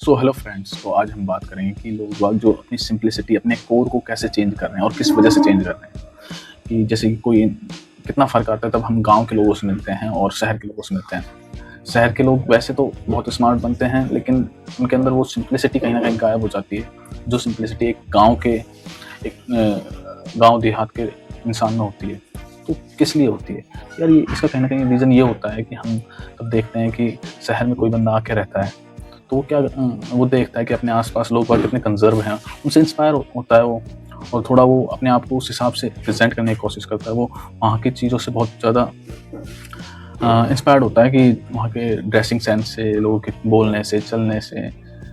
So hello friends, तो आज हम बात करेंगे कि लोग बाग जो अपनी सिंप्लिसिटी, अपने कोर को कैसे चेंज कर रहे हैं और किस वजह से चेंज कर रहे हैं। कि जैसे कि कोई कितना फ़र्क आता है तब हम गाँव के लोगों से मिलते हैं और शहर के लोगों से मिलते हैं। शहर के लोग वैसे तो बहुत स्मार्ट बनते हैं, लेकिन उनके अंदर वो सिंप्लिसिटी कहीं न कहीं गायब हो जाती है। जो सिंप्लिसिटी एक गाँव देहात के इंसान में होती है। तो किस लिए होती है? यार ये इसका कहीं न कहीं रीज़न ये होता है कि हम तब देखते हैं कि शहर में कोई बंदा आके रहता है, तो वो देखता है कि अपने आस-पास लोग बाग कितने कंज़र्व हैं, उनसे इंस्पायर होता है वो, और थोड़ा वो अपने आप को उस हिसाब से प्रेज़ेंट करने की कोशिश करता है। वो वहाँ की चीज़ों से बहुत ज़्यादा इंस्पायर्ड होता है कि वहाँ के ड्रेसिंग सेंस से, लोगों के बोलने से, चलने से।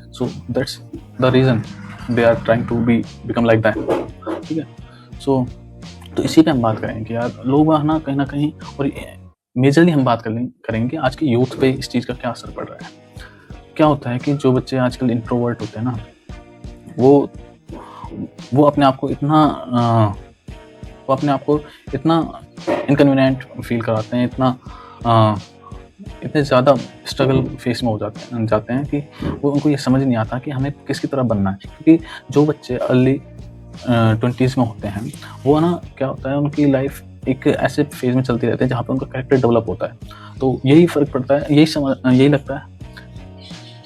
So that's the reason they are trying to become like that. ठीक है? सो तो इसी पे हम बात करेंगे कि यार लोग वहाँ ना कहीं न कहीं, और मेजरली हम बात करेंगे कि आज के यूथ पे इस चीज़ का क्या असर पड़ रहा है। क्या होता है कि जो बच्चे आजकल इंट्रोवर्ट होते हैं ना, वो वो अपने आप को इतना वो अपने आप को इतना इनकन्वीनिएंट फ़ील कराते हैं, इतने ज़्यादा स्ट्रगल फ़ेस में हो जाते हैं कि वो उनको ये समझ नहीं आता कि हमें किसकी तरह बनना है। क्योंकि जो बच्चे अर्ली 20s में होते हैं, वो ना क्या होता है, उनकी लाइफ़ एक ऐसे फ़ेज़ में चलती रहती है जहाँ पे उनका कैरेक्टर डेवलप होता है। तो यही फ़र्क पड़ता है, यही लगता है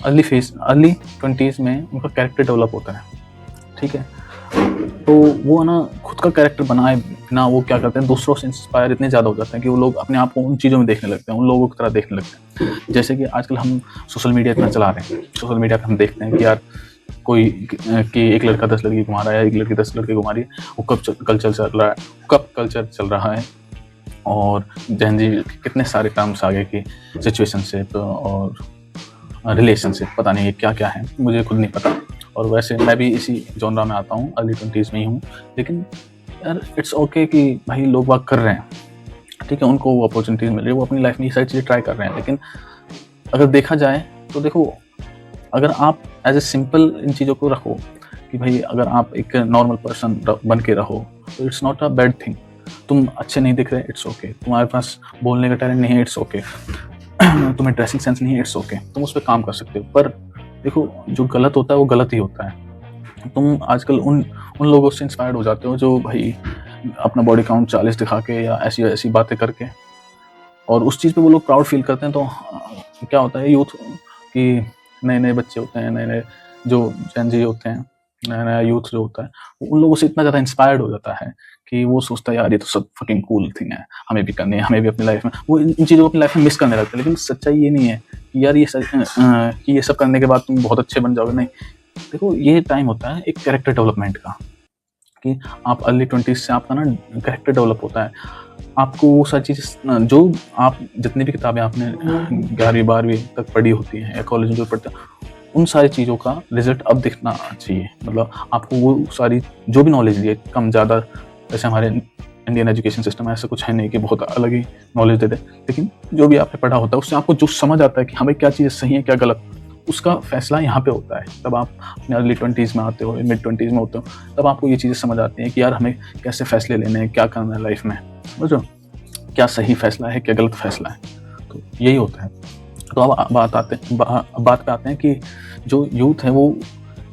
अर्ली 20s में उनका कैरेक्टर डेवलप होता है। ठीक है? तो वो ना खुद का कैरेक्टर बनाए बिना वो क्या करते हैं, दूसरों से इंस्पायर इतने ज़्यादा हो जाते हैं कि वो लोग अपने आप को उन चीज़ों में देखने लगते हैं, उन लोगों की तरह देखने लगते हैं। जैसे कि आजकल हम सोशल मीडिया इतना चला रहे हैं, सोशल मीडिया पे हम देखते हैं कि यार कोई कि एक लड़का 10 लड़की घुमा रहा है, एक लड़की 10 लड़के घुमा रही है, वो कब कल्चर चल रहा है, और जेन ज़ी कितने सारे टर्म्स आ गए कि सिचुएशनशिप और रिलेशनशिप, पता नहीं ये क्या-क्या है, मुझे खुद नहीं पता। और वैसे मैं भी इसी जॉनरा में आता हूँ, अर्ली 20s में ही हूँ। लेकिन यार इट्स ओके कि भाई लोग बाग कर रहे हैं, ठीक है? उनको वो अपॉर्च्युनिटीज़ मिल रही है, वो अपनी लाइफ़ में ये सारी चीज़ें ट्राई कर रहे हैं। लेकिन अगर देखा जाए तो देखो, अगर आप एज़ अ सिंपल इन चीज़ों को रखो कि भाई अगर आप एक नॉर्मल पर्सन बन के रहो, तो it's not a bad thing. तुम अच्छे नहीं दिख रहे, इट्स ओके। तुम्हारे पास बोलने का टैलेंट नहीं है, इट्स ओके। तुम्हें ड्रेसिंग सेंस नहीं है, इट्स ओके। तुम उस पे काम कर सकते हो। पर देखो, जो गलत होता है वो गलत ही होता है। तुम आजकल उन लोगों से इंस्पायर्ड हो जाते हो जो भाई अपना बॉडी काउंट 40 दिखा के या ऐसी बातें करके, और उस चीज़ पे वो लोग प्राउड फील करते हैं। तो क्या होता है, यूथ कि नए-नए बच्चे होते हैं, नए-नए जो जेन ज़ी होते हैं, नया-नया यूथ जो होता है, वो उन लोगों से इतना ज़्यादा इंस्पायर्ड हो जाता है कि वो सोचता है यार ये तो सब फकिंग कूल थिंग है, हमें भी करनी है, हमें भी अपनी लाइफ में वो इन चीज़ों को अपनी लाइफ में मिस करने लगता है। लेकिन सच्चाई ये नहीं है कि यार ये सब करने के बाद तुम बहुत अच्छे बन जाओगे, नहीं। देखो, ये टाइम होता है एक कैरेक्टर डेवलपमेंट का, कि आप अर्ली 20s से आपका ना कैरेक्टर डेवलप होता है। आपको वो सारी चीज़ें जो आप जितनी भी किताबें आपने 11वीं-12वीं तक पढ़ी होती हैं या कॉलेज में जो पढ़ते हैं, उन सारी चीज़ों का रिज़ल्ट अब दिखना चाहिए। मतलब आपको वो सारी जो भी नॉलेज दी है, कम ज़्यादा, जैसे हमारे इंडियन एजुकेशन सिस्टम ऐसा कुछ है नहीं कि बहुत अलग ही नॉलेज दे दे। लेकिन जो भी आपने पढ़ा होता है, उससे आपको जो समझ आता है कि हमें क्या चीज़ें सही है, क्या गलत, उसका फैसला यहाँ पे होता है। तब आप अपने अर्ली 20s में आते हो, मिड 20s में होते हो, तब आपको ये चीज़ें समझ आती हैं कि यार हमें कैसे फैसले लेने हैं, क्या करना है लाइफ में, समझ रहे हो? क्या सही फैसला है, क्या गलत फैसला है। तो यही होता है। तो अब बात पे आते हैं कि जो यूथ है वो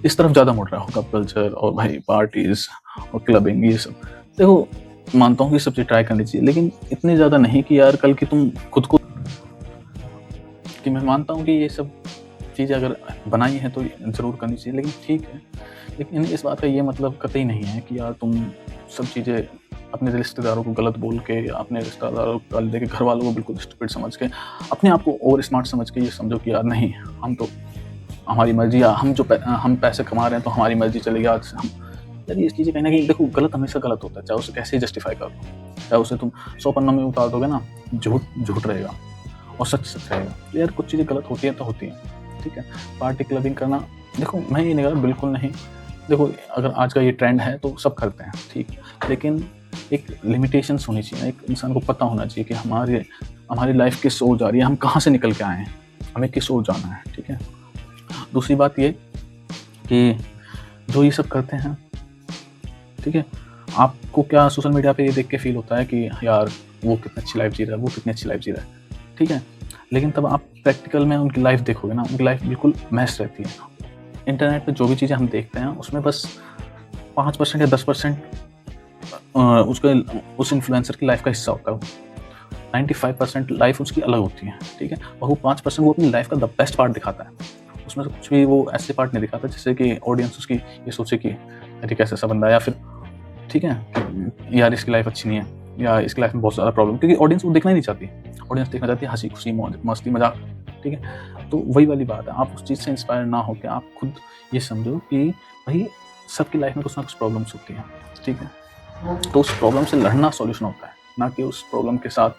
इस तरफ ज़्यादा मुड़ रहा है, हुक-अप कल्चर और भाई पार्टीज़ और क्लबिंग, ये सब। देखो, मानता हूँ कि ये सब चीज़ ट्राई करनी चाहिए, लेकिन इतनी ज़्यादा नहीं कि यार कल की तुम खुद को, कि मैं मानता हूँ कि ये सब चीज़ें अगर बनाई हैं तो ज़रूर करनी चाहिए, लेकिन ठीक है। लेकिन इस बात का ये मतलब कतई नहीं है कि यार तुम सब चीज़ें अपने रिश्तेदारों को गलत बोल के, या अपने रिश्तेदारों को गाली देके, घर वालों को बिल्कुल स्टूपिड समझ के, अपने आप को ओवर स्मार्ट समझ के ये समझो कि यार नहीं, हम तो हमारी मर्ज़ी, या हम पैसे कमा रहे हैं तो हमारी मर्ज़ी चलेगी आज से हम। यार ये चीज़ें कहीं न कहीं देखो, गलत हमेशा गलत होता है, चाहे उसे कैसे जस्टिफ़ाई कर लो। चाहे उसे तुम 100 पन्नों में उतार दोगे ना, झूठ रहेगा और सच रहेगा। तो यार कुछ चीज़ें गलत होती हैं तो होती हैं, ठीक है? पार्टी क्लबिंग करना, देखो मैं ये नहीं कह रहा, बिल्कुल नहीं। देखो, अगर आज का ये ट्रेंड है तो सब करते हैं, ठीक। लेकिन एक लिमिटेशंस होनी चाहिए, एक इंसान को पता होना चाहिए कि हमारी लाइफ़ किस ओर जा रही है, हम कहाँ से निकल के आए हैं, हमें किस ओर जाना है, ठीक है? दूसरी बात ये कि जो ये सब करते हैं, ठीक है, आपको क्या सोशल मीडिया पे ये देख के फ़ील होता है कि यार वो कितनी अच्छी लाइफ़ जी रहा है, वो कितनी अच्छी लाइफ़ जी रहा है, ठीक है? लेकिन तब आप प्रैक्टिकल में उनकी लाइफ़ देखोगे ना, उनकी लाइफ़ बिल्कुल मैच रहती है। इंटरनेट पे जो भी चीज़ें हम देखते हैं उसमें बस 5% या 10% उसका उस इन्फ्लुएंसर की लाइफ का हिस्सा होता है। 95% लाइफ उसकी अलग होती है, ठीक है? और वो 5% वो अपनी लाइफ का द बेस्ट पार्ट दिखाता है। उसमें से कुछ भी वो ऐसे पार्ट नहीं दिखाता जिससे कि ऑडियंस उसकी ये सोचे कि अरे कैसा सा बंदा है, या फिर ठीक है कि यार इसकी लाइफ अच्छी नहीं है, या इसकी लाइफ में बहुत ज़्यादा प्रॉब्लम, क्योंकि ऑडियंस वो देखना ही नहीं चाहती। ऑडियंस देखना चाहती है हँसी खुशी मौज मस्ती मजाक, ठीक है? तो वही वाली बात है, आप उस चीज़ से इंस्पायर ना होकर आप खुद ये समझो कि भाई सबकी लाइफ में कुछ ना कुछ प्रॉब्लम्स होती हैं, ठीक है? तो उस प्रॉब्लम से लड़ना सॉल्यूशन होता है, ना कि उस प्रॉब्लम के साथ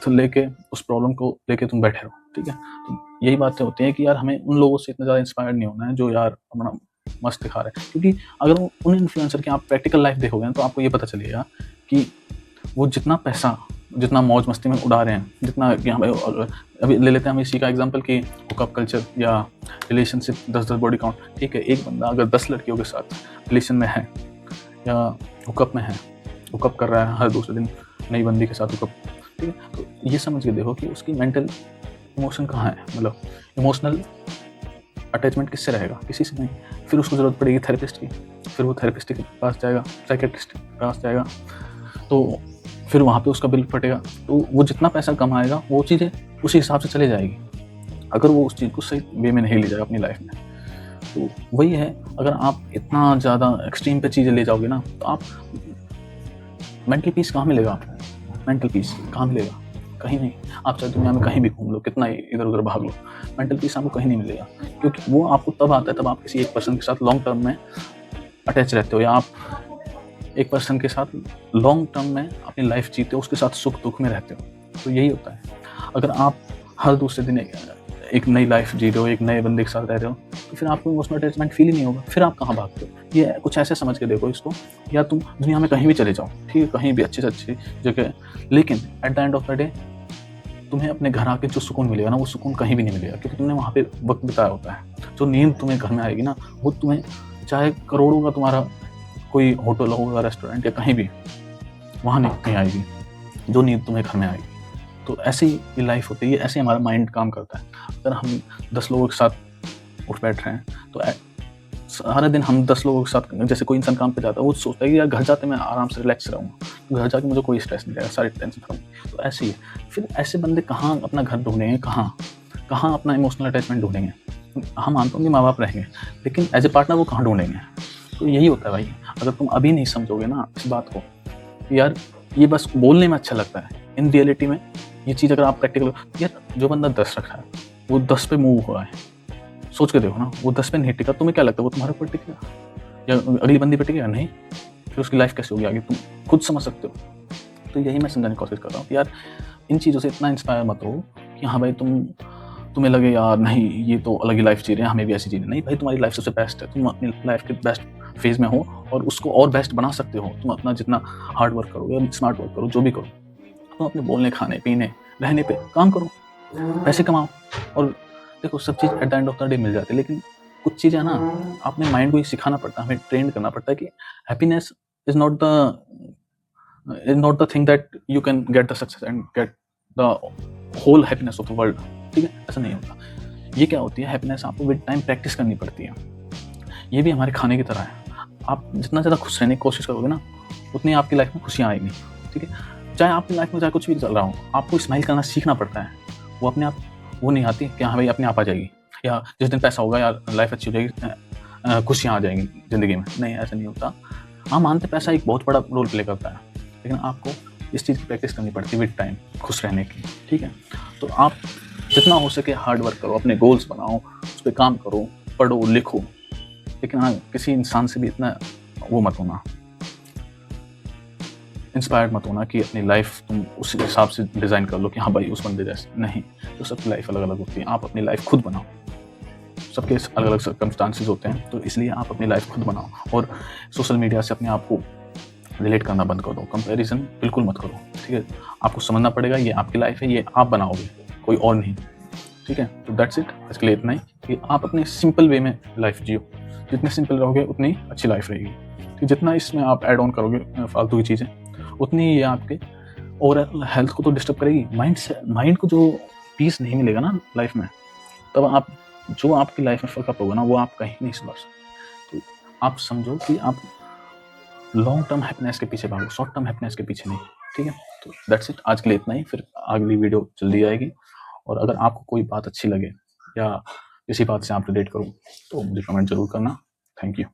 तो लेके उस प्रॉब्लम को लेके तुम बैठे रहो, ठीक है? तो यही बातें होती हैं कि यार हमें उन लोगों से इतना ज़्यादा इंस्पायर्ड नहीं होना है जो यार अपना मस्त दिखा रहे हैं, क्योंकि अगर उन इन्फ्लुएंसर की आप प्रैक्टिकल लाइफ देखोगे ना तो आपको ये पता चलेगा कि वो जितना पैसा, जितना मौज मस्ती में उड़ा रहे हैं, जितना कि हाँ भाई अभी ले लेते हैं हम इसी का एग्जांपल कि हुकअप कल्चर या रिलेशनशिप 10-10 बॉडी काउंट, ठीक है? एक बंदा अगर 10 लड़कियों के साथ रिलेशन में है या हुकअप में है, हुकअप कर रहा है हर दूसरे दिन नई बंदी के साथ हुकअप, ठीक है? तो ये समझ के देखो कि उसकी मेंटल इमोशन कहाँ है, मतलब इमोशनल अटैचमेंट किससे रहेगा? किसी से नहीं। फिर उसको ज़रूरत पड़ेगी थेरेपिस्ट की, फिर वो थेरेपिस्ट के पास जाएगा, साइकियाट्रिस्ट के पास जाएगा, तो फिर वहाँ पे उसका बिल फटेगा। तो वो जितना पैसा कमाएगा वो चीज़ें उसी हिसाब से चली जाएगी, अगर वो उस चीज़ को सही वे में नहीं ले जाएगा अपनी लाइफ में। तो वही है, अगर आप इतना ज़्यादा एक्सट्रीम पे चीज़ें ले जाओगे ना तो आप मेंटल पीस कहाँ मिलेगा आपको? मेंटल पीस कहाँ मिलेगा? कहीं नहीं। आप चाहे दुनिया में कहीं भी घूम लो, कितना ही इधर-उधर भाग लो, मेंटल पीस आपको कहीं नहीं मिलेगा, क्योंकि वो आपको तब आता है तब आप किसी एक पर्सन के साथ लॉन्ग टर्म में अटैच रहते हो, या आप एक पर्सन के साथ लॉन्ग टर्म में अपनी लाइफ जीते हो, उसके साथ सुख-दुख में रहते हो। तो यही होता है। अगर आप हर दूसरे दिन एक नई लाइफ जी रहे हो, एक नए बंदे के साथ रह रहे हो, तो फिर आपको इमोशनल अटैचमेंट फील ही नहीं होगा। फिर आप कहाँ भागते हो? ये कुछ ऐसे समझ के देखो इसको, या तुम दुनिया में कहीं भी चले जाओ, ठीक है? कहीं भी अच्छी से अच्छी जगह, लेकिन eight the end of the day तुम्हें अपने घर आके जो सुकून मिलेगा ना, वो सुकून कहीं भी नहीं मिलेगा, क्योंकि तुमने वहाँ पे वक़्त बिताया होता है। जो नींद तुम्हें घर में आएगी ना, वो तुम्हें चाहे करोड़ों का तुम्हारा कोई होटल होगा, रेस्टोरेंट या कहीं भी, वहाँ नहीं आएगी, जो नींद तुम्हें घर में आएगी। तो ऐसे ही ये लाइफ होती है, ये ऐसे हमारा माइंड काम करता है। अगर हम 10 लोगों के साथ उठ बैठ रहे हैं तो सारा दिन हम 10 लोगों के साथ, जैसे कोई इंसान काम पे जाता है वो सोचता है कि यार घर जाते मैं आराम से रिलैक्स रहूँगा, घर जाके मुझे कोई स्ट्रेस नहीं रहेगा, सारी टेंशन खत्म। तो ऐसे ही फिर ऐसे बंदे कहाँ अपना घर ढूंढेंगे, कहाँ अपना इमोशनल अटैचमेंट ढूंढेंगे? हम मानते हैं कि माँ बाप रहेंगे, लेकिन एज ए पार्टनर वो कहाँ ढूंढेंगे? तो यही होता है भाई, अगर तुम अभी नहीं समझोगे ना इस बात को, यार ये बस बोलने में अच्छा लगता है, इन रियलिटी में ये चीज़ अगर आप प्रैक्टिकल, यार जो बंदा 10 रखा है वो 10 पे मूव हो रहा है, सोच के देखो ना, वो 10 पे नहीं टिका, तुम्हें क्या लगता है वो तुम्हारे ऊपर टिकेगा या अगली बंदी पे टिकेगा? नहीं। फिर उसकी लाइफ कैसे होगी आगे, तुम खुद समझ सकते हो। तो यही मैं समझाने की कोशिश कर रहा हूँ, यार इन चीज़ों से इतना इंस्पायर मत हो कि हाँ भाई तुम्हें लगे यार नहीं ये तो अलग ही लाइफ जी रहे हैं, हमें भी ऐसी जीनी। नहीं भाई, तुम्हारी लाइफ सबसे बेस्ट है, तुम अपनी लाइफ के बेस्ट फेज में हो और उसको और बेस्ट बना सकते हो। तुम अपना जितना हार्ड वर्क करो या स्मार्ट वर्क करो, जो भी करो, तुम अपने बोलने, खाने, पीने, रहने पे काम करो, पैसे कमाओ, और देखो सब चीज़ at the end of the day मिल जाती है। लेकिन कुछ चीज़ें ना, अपने माइंड को ये सिखाना पड़ता है, हमें ट्रेन करना पड़ता है कि happiness is not the thing that you can get the success and get the whole happiness of the world, ठीक है? ऐसा नहीं होता। ये क्या होती है, हैप्पीनेस आपको विद टाइम प्रैक्टिस करनी पड़ती है। ये भी हमारे खाने की तरह है, आप जितना ज़्यादा खुश रहने की कोशिश करोगे ना, उतनी आपकी लाइफ में खुशियाँ आएंगी, ठीक है? चाहे आपकी लाइफ में चाहे कुछ भी चल रहा हो, आपको स्माइल करना सीखना पड़ता है। वो अपने आप वो नहीं आती कि हाँ भाई अपने आप आ जाएगी, या जिस दिन पैसा होगा यार लाइफ अच्छी हो जाएगी, खुशियाँ आ जाएंगी ज़िंदगी में। नहीं, ऐसा नहीं होता। हाँ, मानते पैसा एक बहुत बड़ा रोल प्ले करता है, लेकिन आपको इस चीज़ की प्रैक्टिस करनी पड़ती है विद टाइम, खुश रहने की, ठीक है? तो आप जितना हो सके हार्ड वर्क करो, अपने गोल्स बनाओ, उस पर काम करो, पढ़ो, लिखो, लेकिन हाँ किसी इंसान से भी इतना वो मत होना, इंस्पायर्ड मत होना कि अपनी लाइफ तुम उस हिसाब से डिज़ाइन कर लो कि हाँ भाई उस बंदे जैसे। नहीं, तो सबकी लाइफ अलग अलग होती है, आप अपनी लाइफ खुद बनाओ। सबके अलग अलग सर्कमस्टांसेस होते हैं, तो इसलिए आप अपनी लाइफ खुद बनाओ और सोशल मीडिया से अपने आप को रिलेट करना बंद कर दो, कंपैरिजन बिल्कुल मत करो, ठीक है? आपको समझना पड़ेगा ये आपकी लाइफ है, ये आप बनाओगे, कोई और नहीं, ठीक है? तो दैट्स इट, इसके लिए इतना ही कि आप अपने सिंपल वे में लाइफ जियो। जितने सिंपल रहोगे उतनी अच्छी लाइफ रहेगी, कि जितना इसमें आप ऐड ऑन करोगे फालतू की चीज़ें, उतनी ये आपके ओवरऑल हेल्थ को तो डिस्टर्ब करेगी। माइंड को जो पीस नहीं मिलेगा ना लाइफ में, तब आप जो आपकी लाइफ में फक अप होगा ना, वो आप कहीं नहीं सुधर सकते। तो आप समझो कि आप लॉन्ग टर्म हैप्पीनेस के पीछे भागो, शॉर्ट टर्म हैप्पीनेस के पीछे नहीं। ठीक है, तो दैट्स इट, आज के लिए इतना ही। फिर अगली वीडियो जल्दी आएगी, और अगर आपको कोई बात अच्छी लगे या किसी बात से आप रिलेट करो तो मुझे कमेंट जरूर करना। Thank you.